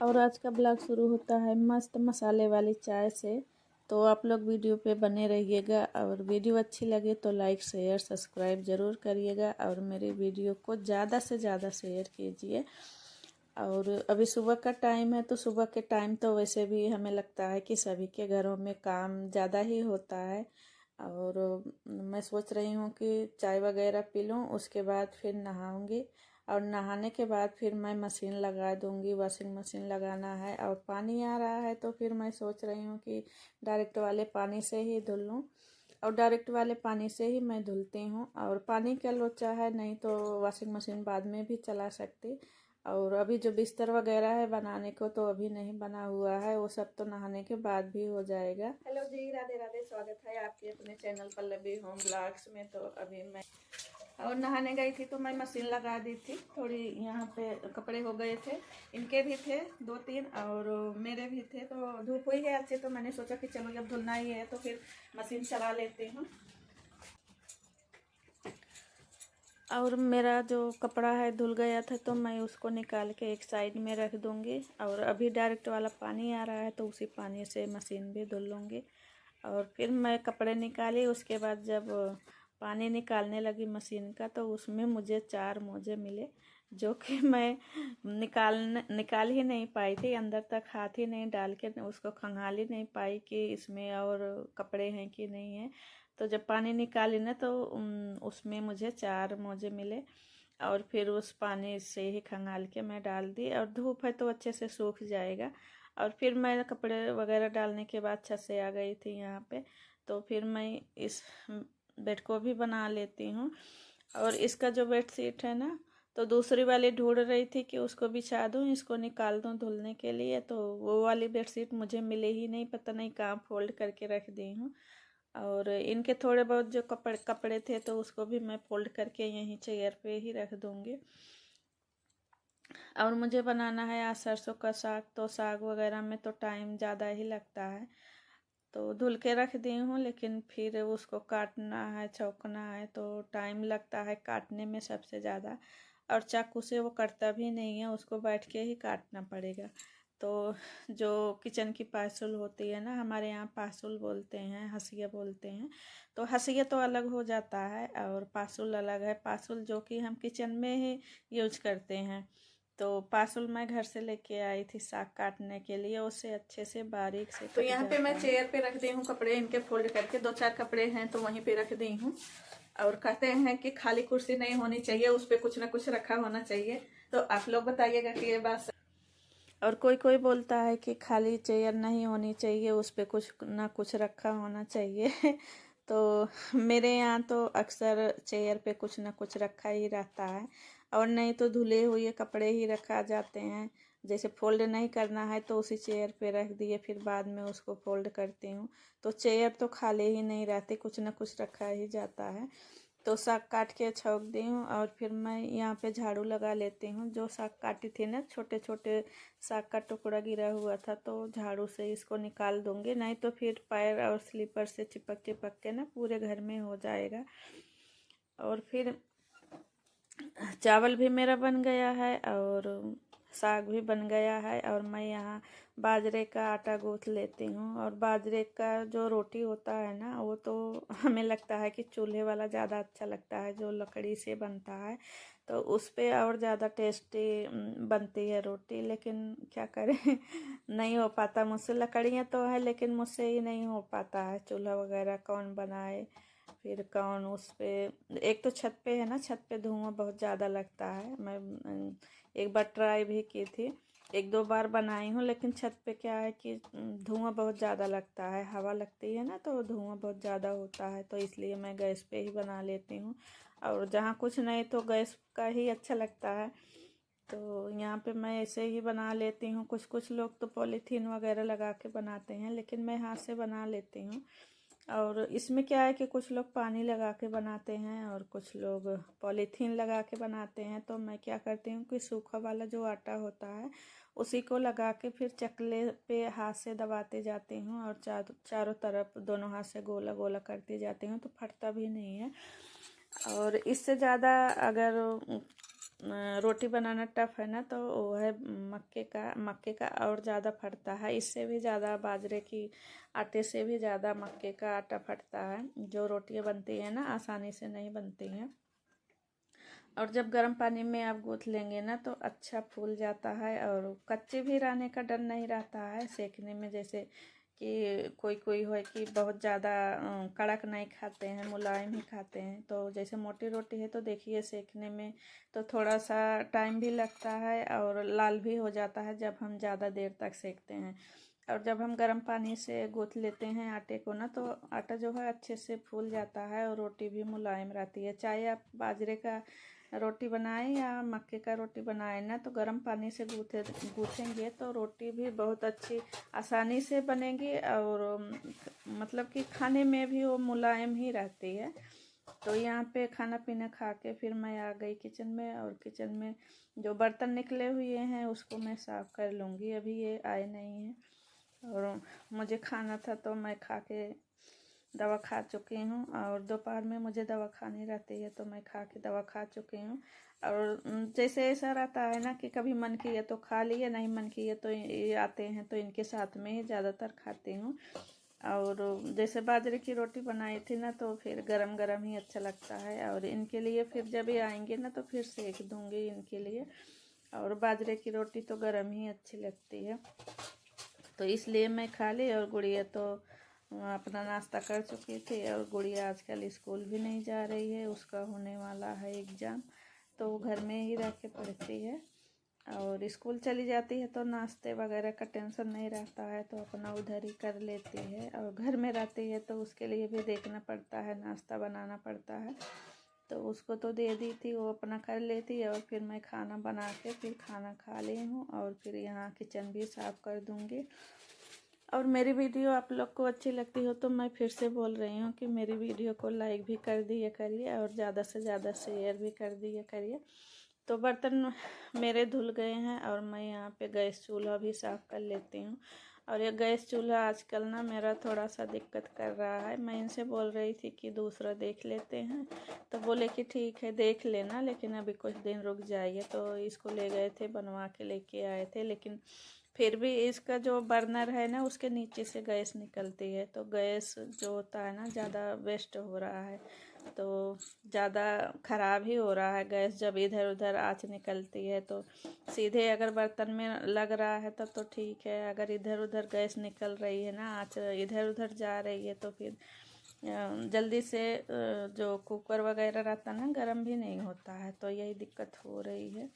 और आज का ब्लॉग शुरू होता है मस्त मसाले वाली चाय से। तो आप लोग वीडियो पे बने रहिएगा और वीडियो अच्छी लगे तो लाइक शेयर सब्सक्राइब ज़रूर करिएगा और मेरे वीडियो को ज़्यादा से ज़्यादा शेयर कीजिए। और अभी सुबह का टाइम है तो सुबह के टाइम तो वैसे भी हमें लगता है कि सभी के घरों में काम ज़्यादा ही होता है। और मैं सोच रही हूँ कि चाय वगैरह पी लूँ, उसके बाद फिर नहाऊँगी और नहाने के बाद फिर मैं मशीन लगा दूँगी। वॉशिंग मशीन लगाना है और पानी आ रहा है तो फिर मैं सोच रही हूँ कि डायरेक्ट वाले पानी से ही धुल लूँ। और डायरेक्ट वाले पानी से ही मैं धुलती हूँ और पानी का लोचा है, नहीं तो वॉशिंग मशीन बाद में भी चला सकती। और अभी जो बिस्तर वगैरह है बनाने को तो अभी नहीं बना हुआ है, वो सब तो नहाने के बाद भी हो जाएगा। हेलो जी, राधे राधे, स्वागत है आपके अपने चैनल पल्लवी होम ब्लॉग्स में। तो अभी मैं और नहाने गई थी तो मैं मशीन लगा दी थी। थोड़ी यहाँ पे कपड़े हो गए थे, इनके भी थे 2-3 और मेरे भी थे। तो धूप हुई है अच्छी तो मैंने सोचा कि चलो जब धुलना ही है तो फिर मशीन चला लेती हूँ। और मेरा जो कपड़ा है धुल गया था तो मैं उसको निकाल के एक साइड में रख दूँगी। और अभी डायरेक्ट वाला पानी आ रहा है तो उसी पानी से मशीन भी धुल लूँगी। और फिर मैं कपड़े निकाली, उसके बाद जब पानी निकालने लगी मशीन का तो उसमें मुझे 4 मोजे मिले, जो कि मैं निकाल ही नहीं पाई थी। अंदर तक हाथ ही नहीं डाल के उसको खंगाल ही नहीं पाई कि इसमें और कपड़े हैं कि नहीं है। तो जब पानी निकाली ना तो उसमें मुझे 4 मोजे मिले और फिर उस पानी से ही खंगाल के मैं डाल दी। और धूप है तो अच्छे से सूख जाएगा। और फिर मैं कपड़े वगैरह डालने के बाद छत से आ गई थी यहाँ पे। तो फिर मैं इस बेड को भी बना लेती हूँ। और इसका जो बेड शीट है ना, तो दूसरी वाली ढूंढ रही थी कि उसको बिछा दूँ, इसको निकाल दूँ धुलने के लिए। तो वो वाली बेडशीट मुझे मिले ही नहीं, पता नहीं कहाँ फोल्ड करके रख दी हूँ। और इनके थोड़े बहुत जो कपड़े थे तो उसको भी मैं फोल्ड करके यहीं चेयर पे ही रख दूँगी। और मुझे बनाना है आज सरसों का साग, तो साग वगैरह में तो टाइम ज़्यादा ही लगता है। तो धुल के रख दी हूँ लेकिन फिर उसको काटना है, छौंकना है तो टाइम लगता है काटने में सबसे ज़्यादा। और चाकू से वो कटता भी नहीं है, उसको बैठ के ही काटना पड़ेगा। तो जो किचन की पासुल होती है ना, हमारे यहाँ पासुल बोलते हैं, हंसिया बोलते हैं। तो हंसिया तो अलग हो जाता है और पासुल अलग है। पासुल जो कि हम किचन में ही यूज करते हैं। तो पासुल मैं घर से लेके आई थी साग काटने के लिए, उससे अच्छे से बारीक से तो यहाँ पे मैं चेयर पे रख दी हूँ कपड़े, इनके फोल्ड करके 2-4 कपड़े हैं तो वहीं पे रख दी हूँ। और कहते हैं कि खाली कुर्सी नहीं होनी चाहिए, उस पर कुछ ना कुछ रखा होना चाहिए। तो आप लोग बताइएगा कि ये बात। और कोई कोई बोलता है कि खाली चेयर नहीं होनी चाहिए, उस पर कुछ ना कुछ रखा होना चाहिए। तो मेरे यहाँ तो अक्सर चेयर पे कुछ ना कुछ रखा ही रहता है। और नहीं तो धुले हुए कपड़े ही रखा जाते हैं। जैसे फोल्ड नहीं करना है तो उसी चेयर पे रख दिए, फिर बाद में उसको फोल्ड करती हूँ। तो चेयर तो खाली ही नहीं रहती, कुछ ना कुछ रखा ही जाता है। तो साग काट के छौंक दी हूँ और फिर मैं यहाँ पे झाड़ू लगा लेती हूँ। जो साग काटी थी ना, छोटे छोटे साग का टुकड़ा गिरा हुआ था तो झाड़ू से इसको निकाल दूँगी, नहीं तो फिर पैर और स्लीपर से चिपक चिपक के ना पूरे घर में हो जाएगा। और फिर चावल भी मेरा बन गया है और साग भी बन गया है। और मैं यहाँ बाजरे का आटा गूँथ लेती हूँ। और बाजरे का जो रोटी होता है ना, वो तो हमें लगता है कि चूल्हे वाला ज़्यादा अच्छा लगता है, जो लकड़ी से बनता है तो उस पर और ज़्यादा टेस्टी बनती है रोटी। लेकिन क्या करें नहीं हो पाता मुझसे। लकड़ियाँ तो है लेकिन मुझसे ही नहीं हो पाता है। चूल्हा वगैरह कौन बनाए, फिर कौन उस पर। एक तो छत पे है ना, छत पे धुआं बहुत ज़्यादा लगता है। मैं एक बार ट्राई भी की थी, 1-2 बार बनाई हूँ, लेकिन छत पे क्या है कि धुआं बहुत ज़्यादा लगता है, हवा लगती है ना तो धुआं बहुत ज़्यादा होता है। तो इसलिए मैं गैस पे ही बना लेती हूँ। और जहाँ कुछ नहीं तो गैस का ही अच्छा लगता है। तो यहाँ पे मैं ऐसे ही बना लेती हूँ। कुछ कुछ लोग तो पॉलीथीन वगैरह लगा के बनाते हैं, लेकिन मैं हाथ से बना लेती हूँ। और इसमें क्या है कि कुछ लोग पानी लगा के बनाते हैं और कुछ लोग पॉलीथीन लगा के बनाते हैं। तो मैं क्या करती हूँ कि सूखा वाला जो आटा होता है उसी को लगा के फिर चकले पे हाथ से दबाते जाती हूँ और चारों तरफ दोनों हाथ से गोला गोला करती जाती हूँ तो फटता भी नहीं है। और इससे ज़्यादा अगर रोटी बनाना टफ है ना, तो वो है मक्के का और ज़्यादा फटता है, इससे भी ज़्यादा बाजरे की आटे से भी ज़्यादा मक्के का आटा फटता है। जो रोटियां बनती हैं ना आसानी से नहीं बनती हैं। और जब गर्म पानी में आप गूँथ लेंगे ना तो अच्छा फूल जाता है, और कच्चे भी रहने का डर नहीं रहता है सेकने में। जैसे कि कोई कोई है कि बहुत ज़्यादा कड़क नहीं खाते हैं, मुलायम ही खाते हैं। तो जैसे मोटी रोटी है तो देखिए सेकने में तो थोड़ा सा टाइम भी लगता है और लाल भी हो जाता है जब हम ज़्यादा देर तक सेकते हैं। और जब हम गर्म पानी से गूँथ लेते हैं आटे को ना तो आटा जो है अच्छे से फूल जाता है और रोटी भी मुलायम रहती है। चाहे आप बाजरे का रोटी बनाएं या मक्के का रोटी बनाएं ना, तो गर्म पानी से गूँथेंगे तो रोटी भी बहुत अच्छी आसानी से बनेगी, और मतलब कि खाने में भी वो मुलायम ही रहती है। तो यहाँ पे खाना पीना खा के फिर मैं आ गई किचन में, और किचन में जो बर्तन निकले हुए हैं उसको मैं साफ़ कर लूँगी। अभी ये आए नहीं हैं, और मुझे खाना था तो मैं खा के दवा खा चुकी हूँ, और दोपहर में मुझे दवा खानी रहती है तो मैं खा के दवा खा चुकी हूँ। और जैसे ऐसा रहता है ना कि कभी मन किया तो खा लिया, नहीं मन किया तो ये आते हैं तो इनके साथ में ही ज़्यादातर खाती हूँ। और जैसे बाजरे की रोटी बनाई थी ना तो फिर गरम गरम ही अच्छा लगता है, और इनके लिए फिर जब ये आएंगे ना तो फिर सेक दूँगी इनके लिए। और बाजरे की रोटी तो गरम ही अच्छी लगती है, तो इसलिए मैं खा ली। और गुड़िया तो अपना नाश्ता कर चुकी थी, और गुड़िया आजकल स्कूल भी नहीं जा रही है, उसका होने वाला है एग्ज़ाम, तो वो घर में ही रह के पढ़ती है। और स्कूल चली जाती है तो नाश्ते वगैरह का टेंशन नहीं रहता है, तो अपना उधर ही कर लेती है। और घर में रहती है तो उसके लिए भी देखना पड़ता है, नाश्ता बनाना पड़ता है। तो उसको तो दे दी थी, वो अपना कर लेती है, और फिर मैं खाना बना के फिर खाना खा ली हूँ, और फिर यहाँ किचन भी साफ़ कर दूँगी। और मेरी वीडियो आप लोग को अच्छी लगती हो तो मैं फिर से बोल रही हूँ कि मेरी वीडियो को लाइक भी कर दिया करिए, और ज़्यादा से ज़्यादा शेयर भी कर दिया करिए। तो बर्तन मेरे धुल गए हैं, और मैं यहाँ पे गैस चूल्हा भी साफ़ कर लेती हूँ। और ये गैस चूल्हा आजकल ना मेरा थोड़ा सा दिक्कत कर रहा है। मैं इनसे बोल रही थी कि दूसरा देख लेते हैं, तो बोले कि ठीक है देख लेना, लेकिन अभी कुछ दिन रुक जाइए। तो इसको ले गए थे, बनवा के लेके आए थे, लेकिन फिर भी इसका जो बर्नर है ना उसके नीचे से गैस निकलती है, तो गैस जो होता है ना ज़्यादा वेस्ट हो रहा है, तो ज़्यादा ख़राब ही हो रहा है गैस। जब इधर उधर आँच निकलती है तो सीधे अगर बर्तन में लग रहा है तब तो ठीक है, अगर इधर उधर गैस निकल रही है ना, आँच इधर उधर जा रही है, तो फिर जल्दी से जो कुकर वगैरह रहता है ना गर्म भी नहीं होता है, तो यही दिक्कत हो रही है।